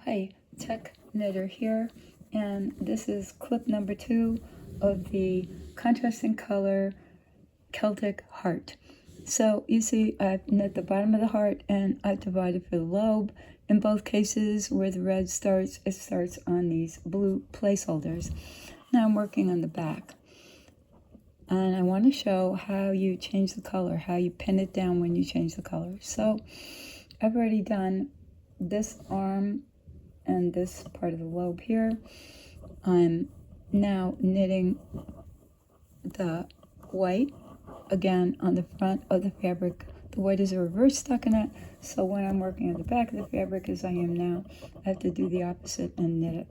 Hi, Tech Knitter here, and this is clip number 2 of the contrasting color Celtic heart. So you see I've knit the bottom of the heart and I've divided for the lobe. In both cases where the red starts, it starts on these blue placeholders. Now I'm working on the back. And I want to show how you change the color, how you pin it down when you change the color. So I've already done this arm and this part of the lobe here. I'm now knitting the white again on the front of the fabric. The white is a reverse stockinette, so when I'm working on the back of the fabric as I am now, I have to do the opposite and knit it.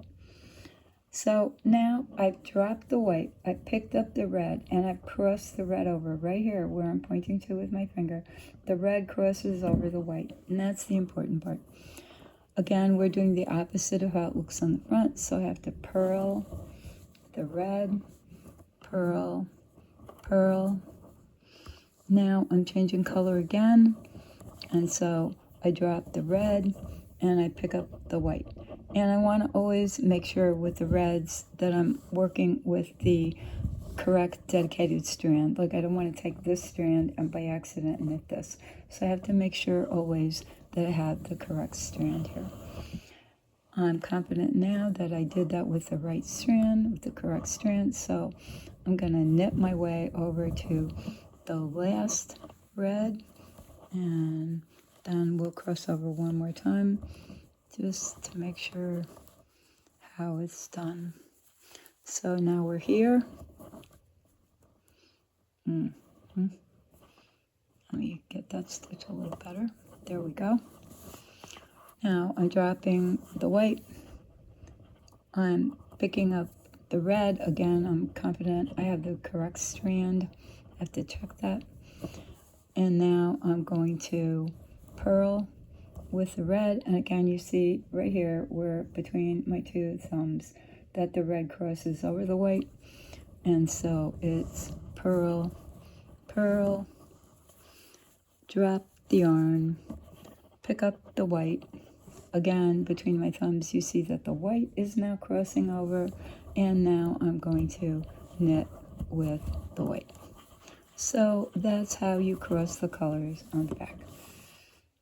So now I've dropped the white, I picked up the red, and I've crossed the red over right here where I'm pointing to with my finger. The red crosses over the white, and that's the important part. Again, we're doing the opposite of how it looks on the front, so I have to purl the red, purl, purl. Now I'm changing color again, and so I drop the red and I pick up the white. And I want to always make sure with the reds that I'm working with the correct dedicated strand. Like I don't want to take this strand and by accident knit this. So I have to make sure always that I have the correct strand here. I'm confident now that I did that with the right strand, with the correct strand. So I'm going to knit my way over to the last red, and then we'll cross over one more time just to make sure how it's done. So now we're here. Let me get that stitch a little better. There we go. Now I'm dropping the white. I'm picking up the red. Again, I'm confident I have the correct strand. I have to check that. And now I'm going to purl with the red. And again, you see right here where between my two thumbs that the red crosses over the white. And so it's purl, purl, drop the yarn, pick up the white. Again, between my thumbs, you see that the white is now crossing over, and now I'm going to knit with the white. So that's how you cross the colors on the back.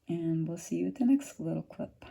And we'll see you at the next little clip.